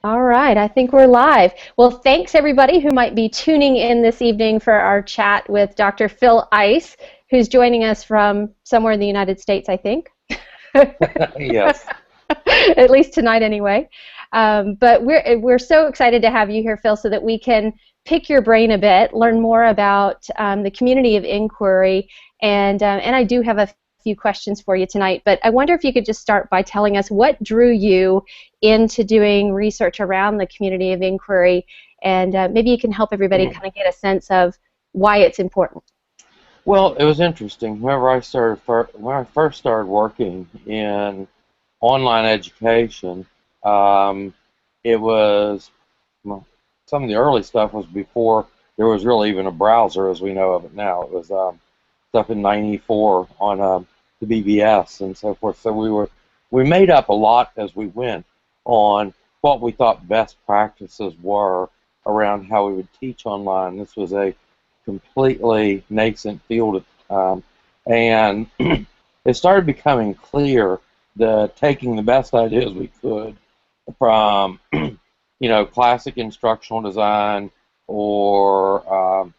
All right, I think we're live. Well, thanks everybody who might be tuning in this evening for our chat with Dr. Phil Ice, who's joining us from somewhere in the United States, I think. Yes. At least tonight anyway. But we're so excited to have you here, Phil, so that we can pick your brain a bit, learn more about the community of inquiry, and I do have a few questions for you tonight. But I wonder if you could just start by telling us what drew you into doing research around the community of inquiry, and maybe you can help everybody kind of get a sense of why it's important. Well, it was interesting. When I first started working in online education, um, it was well, some of the early stuff was before there was really even a browser as we know of it now. It was stuff in '94 on the BBS and so forth. So we made up a lot as we went on what we thought best practices were around how we would teach online. This was a completely nascent field at the time, and it started becoming clear that taking the best ideas we could from classic instructional design or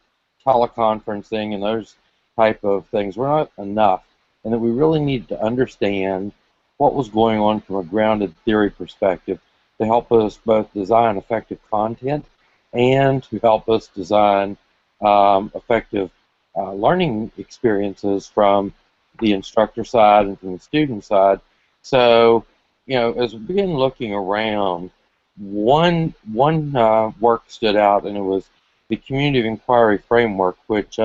teleconferencing and those type of things were not enough, and that we really needed to understand what was going on from a grounded theory perspective to help us both design effective content and to help us design effective learning experiences from the instructor side and from the student side. So, as we began looking around, one work stood out, and it was the Community of Inquiry Framework, which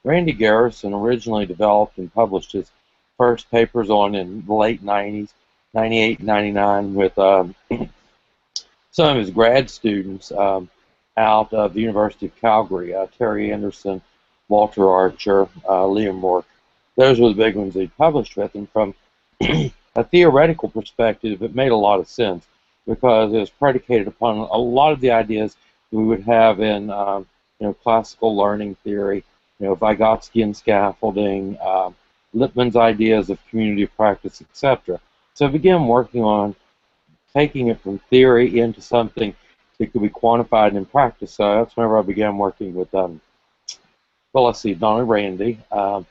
Randy Garrison originally developed and published his first papers on in the late 90s, 98, 99, with some of his grad students out of the University of Calgary, Terry Anderson, Walter Archer, Liam Rourke. Those were the big ones he published with, and from a theoretical perspective, it made a lot of sense because it was predicated upon a lot of the ideas we would have in classical learning theory, Vygotskian scaffolding, Lippmann's ideas of community of practice, etc. So I began working on taking it from theory into something that could be quantified in practice. So that's whenever I began working with, let's see, Donna Randy, but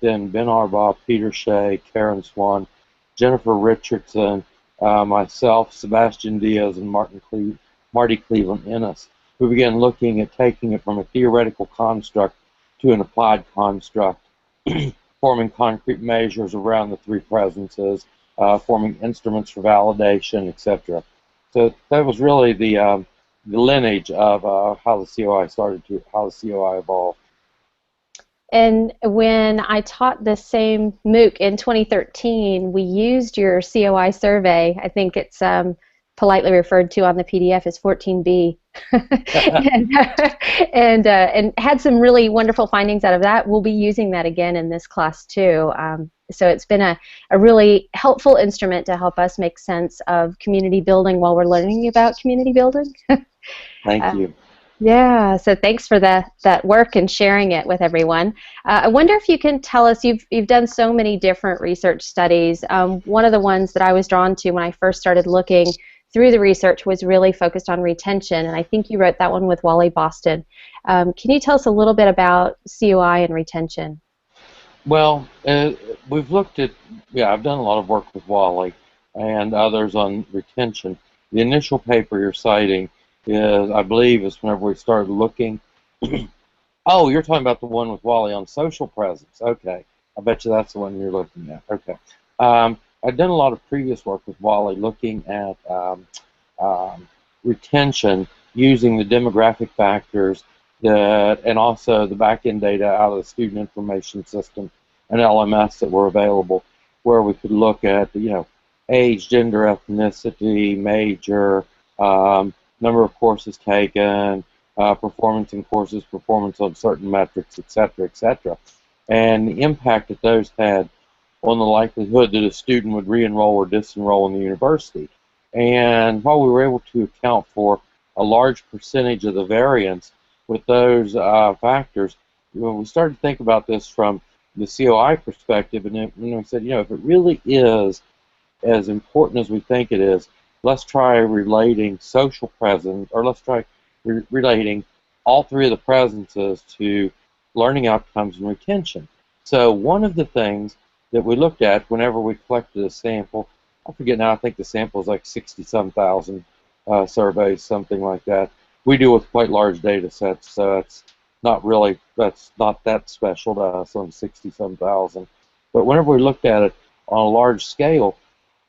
then Ben Arbaugh, Peter Shea, Karen Swan, Jennifer Richardson, myself, Sebastian Diaz, and Marty Cleveland Ennis. We began looking at taking it from a theoretical construct to an applied construct, forming concrete measures around the three presences, forming instruments for validation, etc. So that was really the lineage of how the COI evolved. And when I taught the same MOOC in 2013, we used your COI survey. I think it's politely referred to on the PDF as 14B, and had some really wonderful findings out of that. We'll be using that again in this class too. So it's been a really helpful instrument to help us make sense of community building while we're learning about community building. Thank you. Yeah, so thanks for that work and sharing it with everyone. I wonder if you can tell us, you've done so many different research studies. One of the ones that I was drawn to when I first started looking through the research was really focused on retention, and I think you wrote that one with Wally Boston. Can you tell us a little bit about COI and retention? Well, we've looked at, I've done a lot of work with Wally and others on retention. The initial paper you're citing I believe, is whenever we started looking. Oh, you're talking about the one with Wally on social presence. Okay. I bet you that's the one you're looking at. Okay. I've done a lot of previous work with Wally looking at retention using the demographic factors and also the back-end data out of the student information system and LMS that were available, where we could look at, age, gender, ethnicity, major, number of courses taken, performance in courses, performance on certain metrics, etc., etc., and the impact that those had on the likelihood that a student would re-enroll or disenroll in the university. And while we were able to account for a large percentage of the variance with those factors, we started to think about this from the COI perspective, and then we said, if it really is as important as we think it is, let's try relating social presence, or let's try relating all three of the presences to learning outcomes and retention. So one of the things that we looked at whenever we collected a sample, I forget now, I think the sample is like 60-some thousand surveys, something like that. We deal with quite large data sets, so that's not that special to us on 60-some thousand. But whenever we looked at it on a large scale,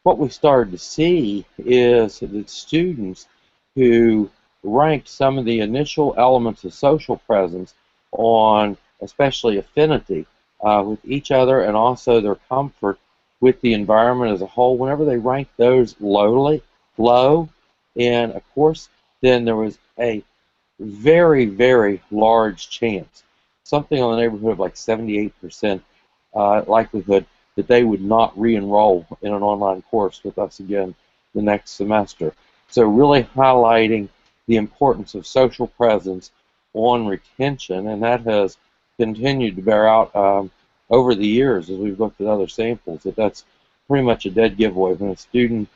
what we started to see is that students who ranked some of the initial elements of social presence on especially affinity with each other and also their comfort with the environment as a whole, whenever they ranked those low in a course, then there was a very, very large chance, something on the neighborhood of like 78% likelihood that they would not re-enroll in an online course with us again the next semester. So really highlighting the importance of social presence on retention, and that has continued to bear out over the years as we've looked at other samples, that's pretty much a dead giveaway. When a student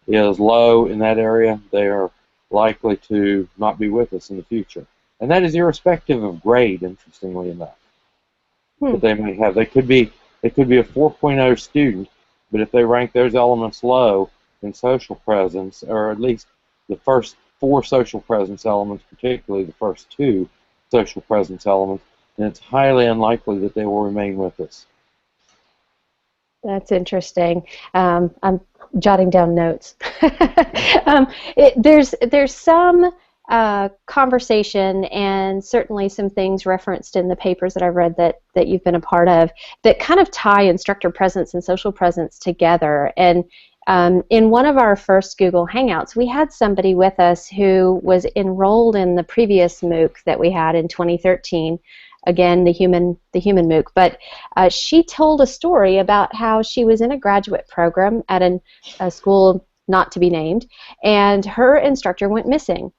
is low in that area, they are likely to not be with us in the future. And that is irrespective of grade, interestingly enough, that they may have. They could be a 4.0 student, but if they rank those elements low in social presence, or at least the first 4 social presence elements, particularly the first 2 social presence elements, then it's highly unlikely that they will remain with us. That's interesting. I'm jotting down notes. There's some conversation and certainly some things referenced in the papers that I've read that you've been a part of that kind of tie instructor presence and social presence together. And in one of our first Google Hangouts, we had somebody with us who was enrolled in the previous MOOC that we had in 2013. Again, the human MOOC. But she told a story about how she was in a graduate program at a school not to be named, and her instructor went missing.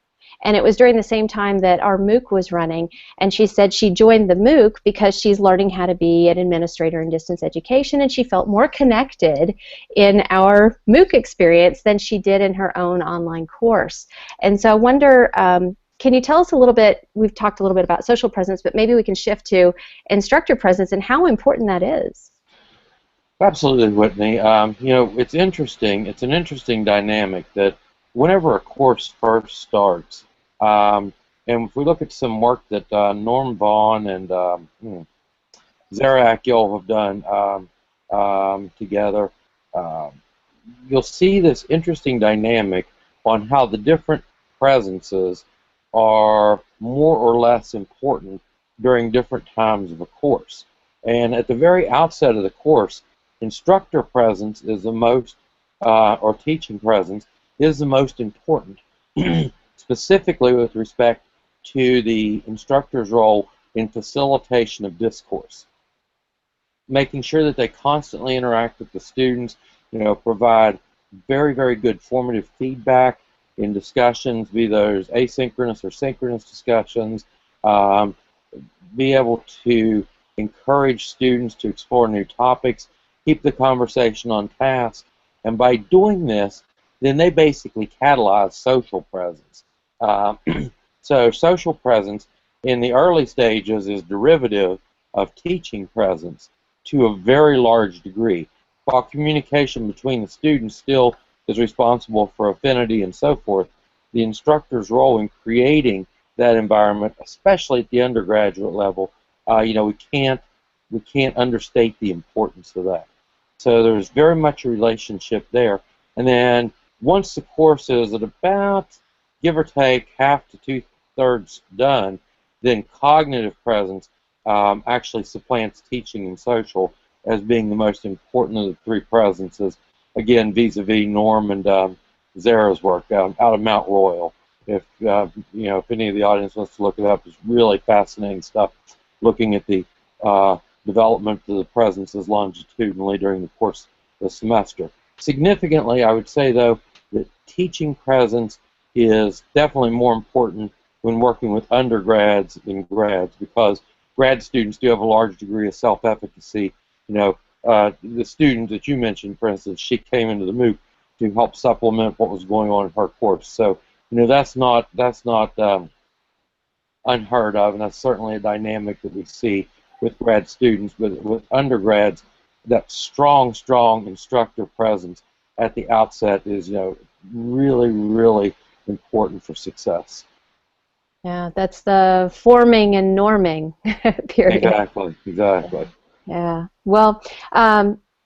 And it was during the same time that our MOOC was running, and she said she joined the MOOC because she's learning how to be an administrator in distance education, and she felt more connected in our MOOC experience than she did in her own online course. And so I wonder, can you tell us a little bit, we've talked a little bit about social presence, but maybe we can shift to instructor presence and how important that is. Absolutely, Whitney. It's interesting. It's an interesting dynamic that whenever a course first starts, and if we look at some work that Norm Vaughn and Zara Akyol have done together, you'll see this interesting dynamic on how the different presences are more or less important during different times of a course. And at the very outset of the course, instructor presence is the most, or teaching presence, is the most important, specifically with respect to the instructor's role in facilitation of discourse. Making sure that they constantly interact with the students, provide very, very good formative feedback in discussions, be those asynchronous or synchronous discussions, be able to encourage students to explore new topics, keep the conversation on task, and by doing this, then they basically catalyze social presence. So social presence in the early stages is derivative of teaching presence to a very large degree, while communication between the students still is responsible for affinity and so forth. The instructor's role in creating that environment, especially at the undergraduate level, we can't understate the importance of that. So there's very much a relationship there. And then once the course is at about, give or take, half to 2/3 done, then cognitive presence actually supplants teaching and social as being the most important of the 3 presences. Again, vis-a-vis Norm and Zara's work out of Mount Royal. If if any of the audience wants to look it up, it's really fascinating stuff. Looking at the development of the presences longitudinally during the course of the semester. Significantly, I would say though that teaching presence is definitely more important when working with undergrads than grads, because grad students do have a large degree of self-efficacy. The student that you mentioned, for instance, she came into the MOOC to help supplement what was going on in her course. So, that's not unheard of, and that's certainly a dynamic that we see with grad students. With undergrads, that strong instructor presence at the outset is, really, really important for success. Yeah, that's the forming and norming period. Exactly. Yeah. Well,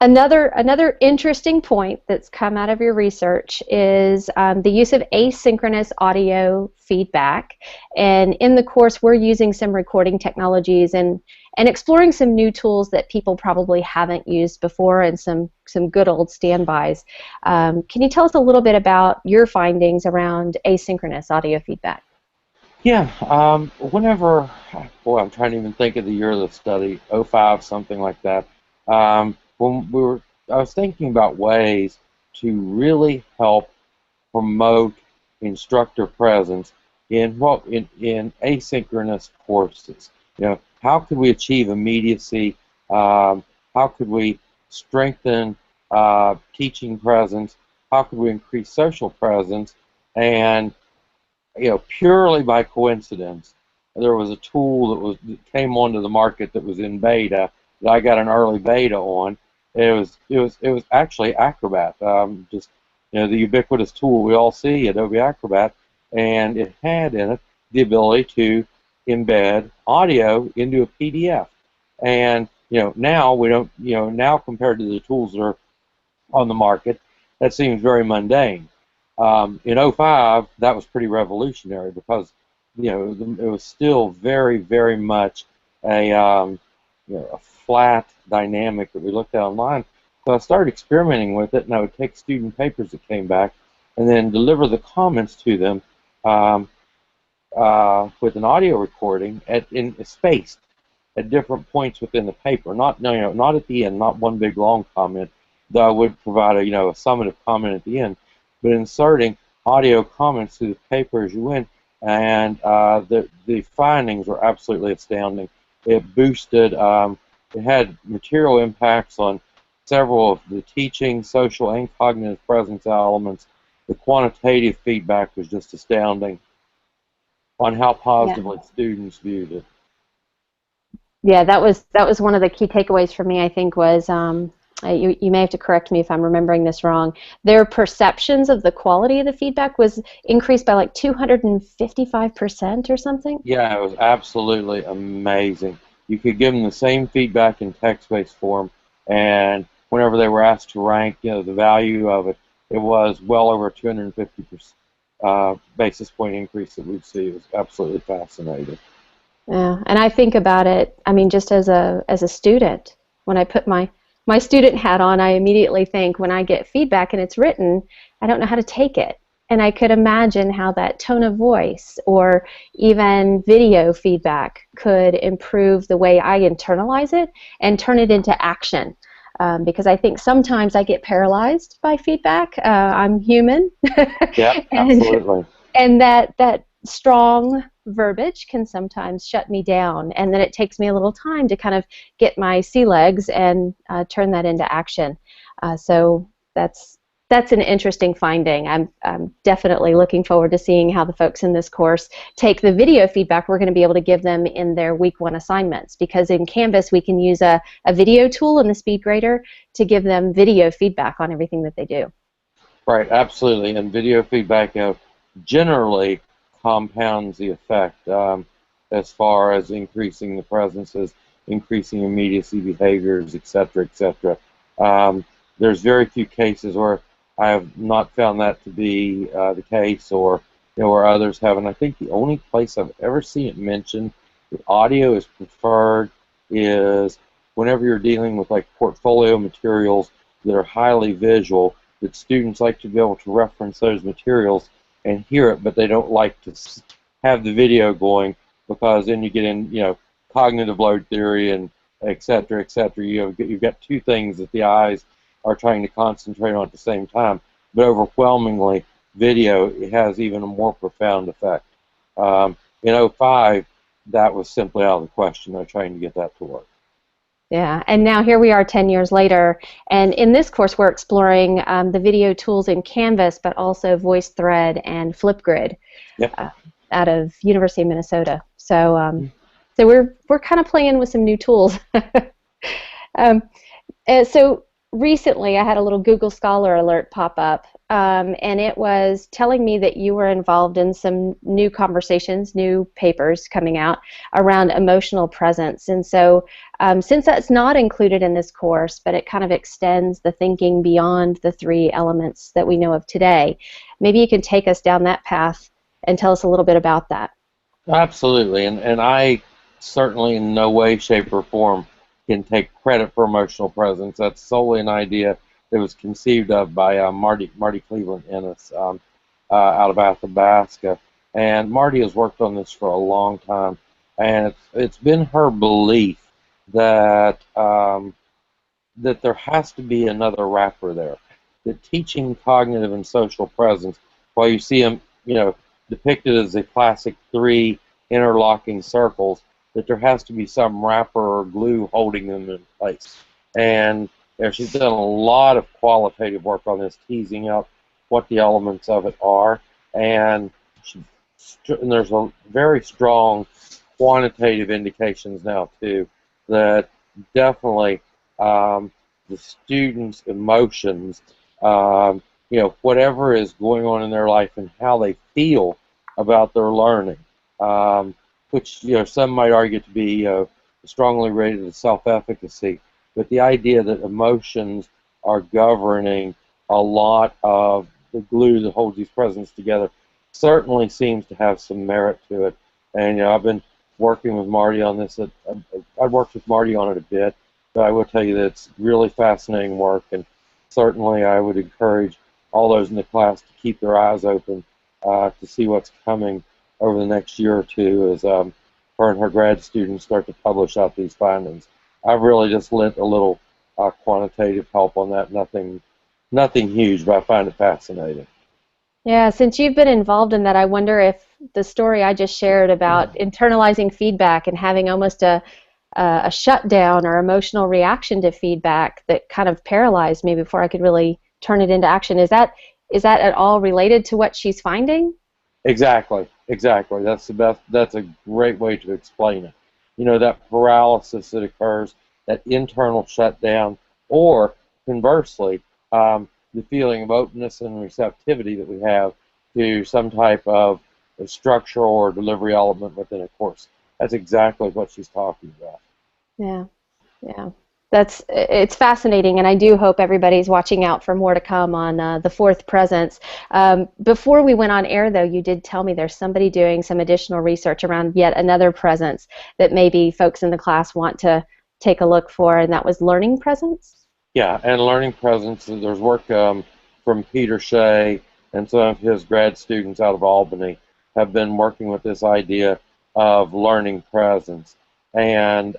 another interesting point that's come out of your research is the use of asynchronous audio feedback. And in the course, we're using some recording technologies and exploring some new tools that people probably haven't used before, and some good old standbys. Can you tell us a little bit about your findings around asynchronous audio feedback? Yeah, whenever, boy, I'm trying to even think of the year of the study, '05, something like that. When I was thinking about ways to really help promote instructor presence in asynchronous courses. How could we achieve immediacy? How could we strengthen teaching presence? How could we increase social presence? And purely by coincidence, there was a tool that came onto the market that was in beta that I got an early beta on. It was actually Acrobat, just the ubiquitous tool we all see, Adobe Acrobat, and it had in it the ability to embed audio into a PDF. And now we don't, now compared to the tools that are on the market, that seems very mundane. In '05, that was pretty revolutionary because it was still very, very much a flat dynamic that we looked at online. So I started experimenting with it, and I would take student papers that came back and then deliver the comments to them with an audio recording spaced at different points within the paper. Not at the end, not one big long comment, though I would provide a summative comment at the end, but inserting audio comments to the paper as you went, and the findings were absolutely astounding. It boosted, it had material impacts on several of the teaching, social, and cognitive presence elements. The quantitative feedback was just astounding on how positively students viewed it. Yeah, that was one of the key takeaways for me, I think, was you may have to correct me if I'm remembering this wrong. Their perceptions of the quality of the feedback was increased by like 255% or something. Yeah, it was absolutely amazing. You could give them the same feedback in text-based form, and whenever they were asked to rank, the value of it, it was well over 250% basis point increase that we'd see. It was absolutely fascinating. Yeah, and I think about it, I mean, just as a student, when I put my student hat on, I immediately think when I get feedback and it's written, I don't know how to take it. And I could imagine how that tone of voice or even video feedback could improve the way I internalize it and turn it into action. Because I think sometimes I get paralyzed by feedback. I'm human. Yeah, absolutely. And that strong verbiage can sometimes shut me down, and then it takes me a little time to kind of get my sea legs and turn that into action. So that's an interesting finding. I'm definitely looking forward to seeing how the folks in this course take the video feedback we're going to be able to give them in their week 1 assignments, because in Canvas we can use a video tool in the speed grader to give them video feedback on everything that they do. Right, absolutely. And video feedback generally compounds the effect as far as increasing the presences, increasing immediacy behaviors, etc., etc. There's very few cases where I have not found that to be the case, or where others have. And I think the only place I've ever seen it mentioned that audio is preferred is whenever you're dealing with like portfolio materials that are highly visual, that students like to be able to reference those materials and hear it, but they don't like to have the video going, because then you get in, cognitive load theory and et cetera, et cetera. You've got two things that the eyes are trying to concentrate on at the same time, but overwhelmingly, video has even a more profound effect. In '05, that was simply out of the question. They're trying to get that to work. Yeah, and now here we are 10 years later, and in this course we're exploring the video tools in Canvas, but also VoiceThread and Flipgrid Yep. out of University of Minnesota. So we're kind of playing with some new tools. um, so recently I had a little Google Scholar alert pop up, and it was telling me that you were involved in some new conversations, new papers coming out around emotional presence. And so since that's not included in this course, but it kind of extends the thinking beyond the three elements that we know of today, maybe you can take us down that path and tell us a little bit about that. Absolutely, and I certainly in no way, shape, or form can take credit for emotional presence. That's solely an idea that was conceived of by Marty Cleveland Ennis out of Athabasca, and Marty has worked on this for a long time, and it's been her belief that that there has to be another wrapper there. That teaching cognitive and social presence, while you see them, depicted as the classic three interlocking circles, that there has to be some wrapper or glue holding them in place. And she's done a lot of qualitative work on this, teasing out what the elements of it are, and there's a very strong quantitative indications now too that definitely the students' emotions, whatever is going on in their life and how they feel about their learning, which some might argue to be strongly related to self-efficacy, but the idea that emotions are governing a lot of the glue that holds these presents together certainly seems to have some merit to it. And I've been working with Marty on this. I've worked with Marty on it a bit, but I will tell you that it's really fascinating work, and certainly I would encourage all those in the class to keep their eyes open to see what's coming over the next year or two as her and her grad students start to publish out these findings. I've really just lent a little quantitative help on that, nothing huge, but I find it fascinating. Yeah, since you've been involved in that, I wonder if the story I just shared about internalizing feedback and having almost a shutdown or emotional reaction to feedback that kind of paralyzed me before I could really turn it into action. Is that at all related to what she's finding? Exactly. That's the best. That's a great way to explain it. That paralysis that occurs, that internal shutdown, or conversely, the feeling of openness and receptivity that we have to some type of structural or delivery element within a course. That's exactly what she's talking about. Yeah, yeah. It's fascinating, and I do hope everybody's watching out for more to come on the fourth presence. Before we went on air, though, you did tell me there's somebody doing some additional research around yet another presence that maybe folks in the class want to take a look for, and that was learning presence? Yeah, and learning presence. There's work from Peter Shea and some of his grad students out of Albany have been working with this idea of learning presence. And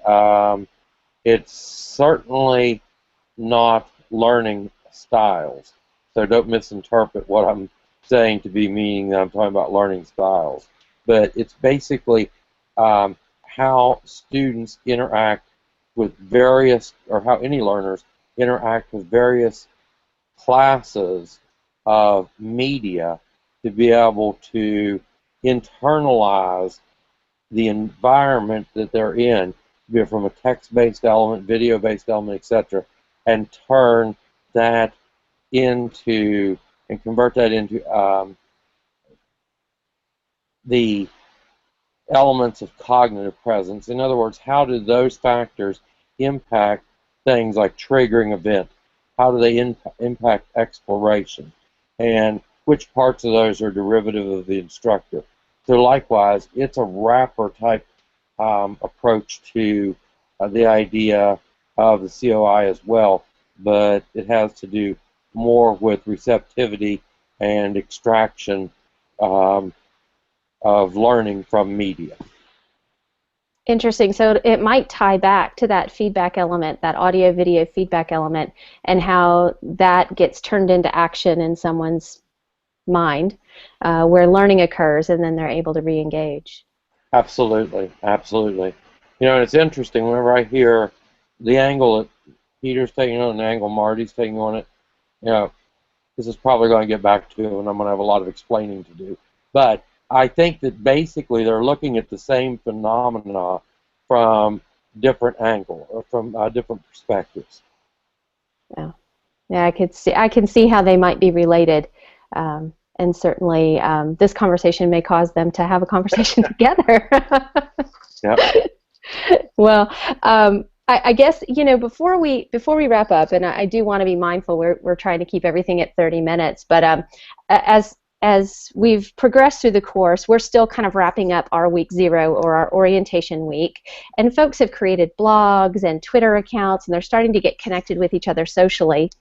it's certainly not learning styles. So don't misinterpret what I'm saying to be meaning that I'm talking about learning styles. But it's basically how students interact with various, or how any learners interact with various classes of media to be able to internalize the environment that they're in, be it from a text-based element, video-based element, etc., and turn that into and convert that into the elements of cognitive presence. In other words, how do those factors impact things like triggering event? How do they impact exploration? And which parts of those are derivative of the instructor? So likewise, it's a wrapper type approach to the idea of the COI as well, but it has to do more with receptivity and extraction of learning from media. Interesting. So it might tie back to that feedback element, that audio-video feedback element, and how that gets turned into action in someone's mind, where learning occurs, and then they're able to re-engage. Absolutely. And it's interesting whenever I hear the angle that Peter's taking on, the angle Marty's taking on it, you know, this is probably going to get back to, and I'm going to have a lot of explaining to do. But I think that basically they're looking at the same phenomena from different angles or from different perspectives. Yeah, yeah, I can see how they might be related, and certainly this conversation may cause them to have a conversation together. Yep. Well, I guess before we wrap up, and I do want to be mindful. We're trying to keep everything at 30 minutes, but as we've progressed through the course, we're still kind of wrapping up our week 0 or our orientation week, and folks have created blogs and Twitter accounts, and they're starting to get connected with each other socially.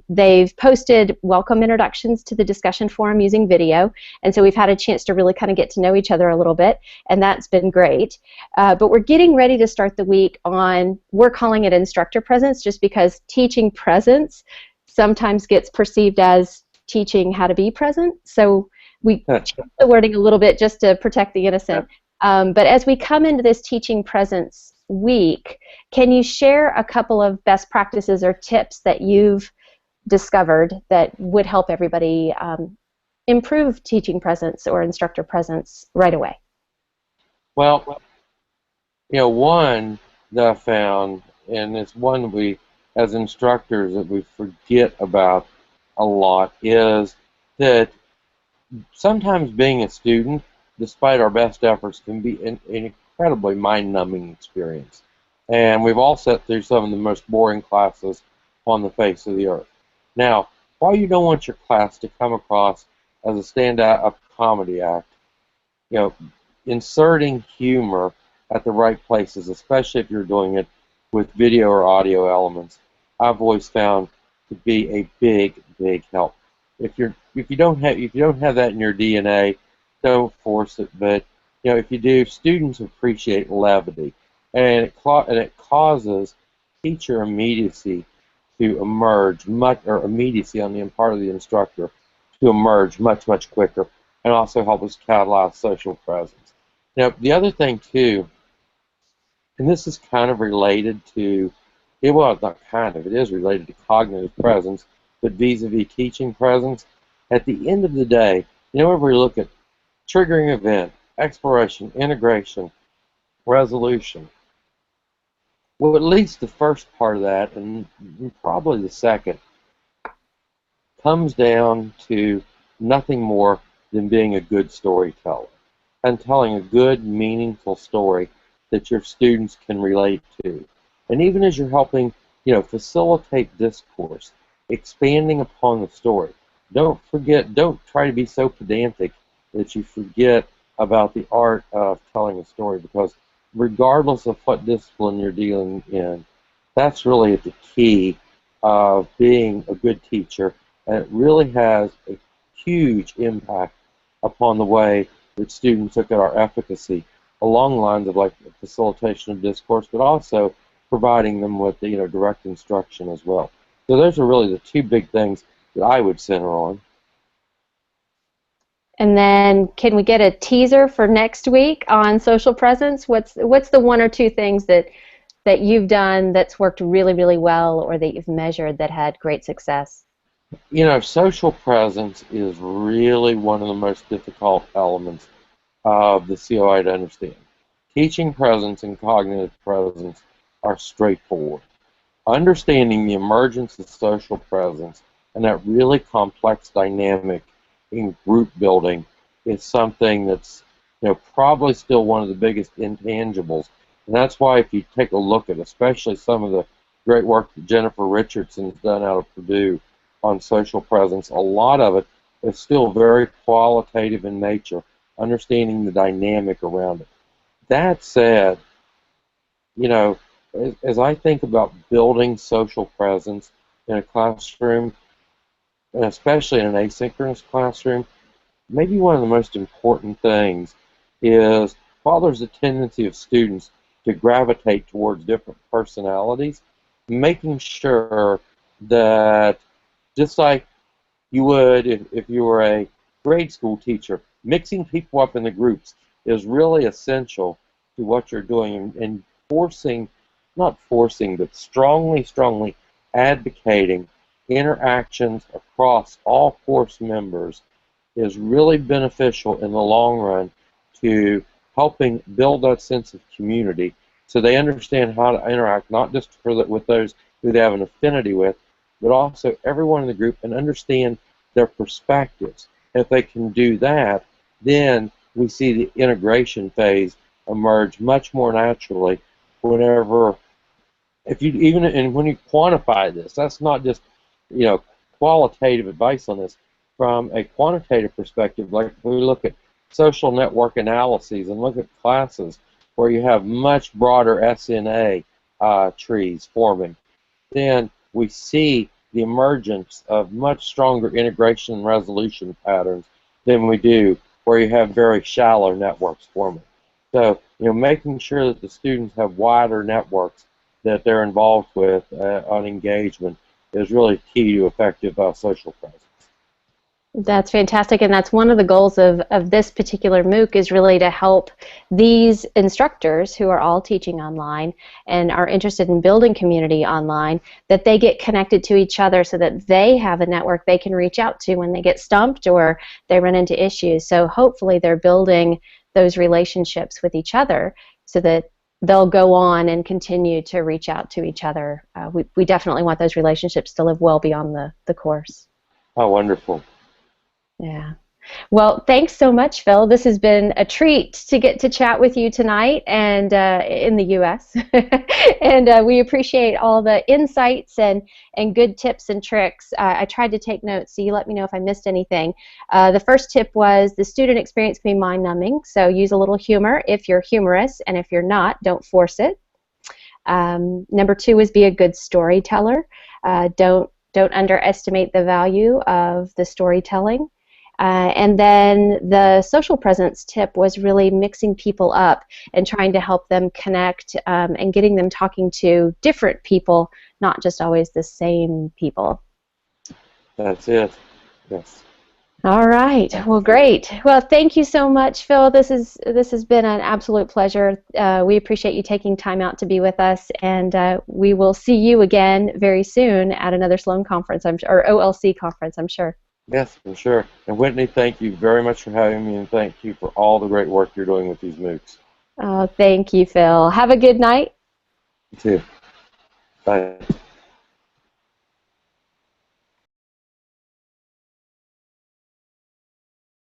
They've posted welcome introductions to the discussion forum using video, and so we've had a chance to really kind of get to know each other a little bit, and that's been great. But we're getting ready to start the week on, we're calling it instructor presence, just because teaching presence sometimes gets perceived as teaching how to be present. So we changed the wording a little bit just to protect the innocent. But as we come into this teaching presence week, can you share a couple of best practices or tips that you've discovered that would help everybody improve teaching presence or instructor presence right away? Well, one that I found, and it's one we, as instructors, that we forget about a lot, is that sometimes being a student, despite our best efforts, can be an incredibly mind-numbing experience. And we've all sat through some of the most boring classes on the face of the earth. Now, while you don't want your class to come across as a stand-up comedy act, inserting humor at the right places, especially if you're doing it with video or audio elements, I've always found to be a big, big help. If you don't have that in your DNA, don't force it. But if you do, students appreciate levity, and it causes teacher immediacy to emerge immediacy on the part of the instructor to emerge much, much quicker, and also help us catalyze social presence. Now, the other thing too, and this is kind of related to, well, not kind of, it is related to cognitive presence, but vis-a-vis teaching presence. At the end of the day, whenever we look at triggering event, exploration, integration, resolution, well, at least the first part of that, and probably the second, comes down to nothing more than being a good storyteller and telling a good, meaningful story that your students can relate to. And even as you're helping, facilitate discourse, expanding upon the story, don't try to be so pedantic that you forget about the art of telling a story, because regardless of what discipline you're dealing in, that's really at the key of being a good teacher, and it really has a huge impact upon the way that students look at our efficacy along the lines of like facilitation of discourse, but also providing them with direct instruction as well. So those are really the two big things that I would center on. And then, can we get a teaser for next week on social presence? What's the one or two things that you've done that's worked really, really well, or that you've measured that had great success? Social presence is really one of the most difficult elements of the COI to understand. Teaching presence and cognitive presence are straightforward. Understanding the emergence of social presence and that really complex dynamic in group building is something that's probably still one of the biggest intangibles. And that's why if you take a look at especially some of the great work that Jennifer Richardson has done out of Purdue on social presence, a lot of it is still very qualitative in nature, understanding the dynamic around it. That said, as I think about building social presence in a classroom, and especially in an asynchronous classroom, maybe one of the most important things is, while there's a tendency of students to gravitate towards different personalities, making sure that, just like you would if you were a grade school teacher, mixing people up into groups is really essential to what you're doing, and forcing not forcing, but strongly advocating interactions across all course members is really beneficial in the long run to helping build that sense of community so they understand how to interact, not just with those who they have an affinity with, but also everyone in the group, and understand their perspectives. If they can do that, then we see the integration phase emerge much more naturally whenever, if you even, and when you quantify this, that's not just, qualitative advice on this. From a quantitative perspective, like if we look at social network analyses and look at classes where you have much broader SNA trees forming, then we see the emergence of much stronger integration and resolution patterns than we do where you have very shallow networks forming. So, making sure that the students have wider networks that they're involved with on engagement is really key to effective social presence. That's fantastic, and that's one of the goals of this particular MOOC, is really to help these instructors who are all teaching online and are interested in building community online, that they get connected to each other so that they have a network they can reach out to when they get stumped or they run into issues. So hopefully they're building those relationships with each other so that they'll go on and continue to reach out to each other. We definitely want those relationships to live well beyond the course. Oh, wonderful. Yeah. Well, thanks so much, Phil. This has been a treat to get to chat with you tonight, and in the U.S. And we appreciate all the insights and good tips and tricks. I tried to take notes, so you let me know if I missed anything. The first tip was the student experience can be mind-numbing, so use a little humor if you're humorous, and if you're not, don't force it. Number 2 is be a good storyteller. Don't underestimate the value of the storytelling. And then the social presence tip was really mixing people up and trying to help them connect and getting them talking to different people, not just always the same people. That's it. Yes. All right. Well, great. Well, thank you so much, Phil. This has been an absolute pleasure. We appreciate you taking time out to be with us, and we will see you again very soon at another Sloan conference, or OLC conference, I'm sure. Yes, for sure. And Whitney, thank you very much for having me, and thank you for all the great work you're doing with these MOOCs. Oh, thank you, Phil. Have a good night. You too. Bye.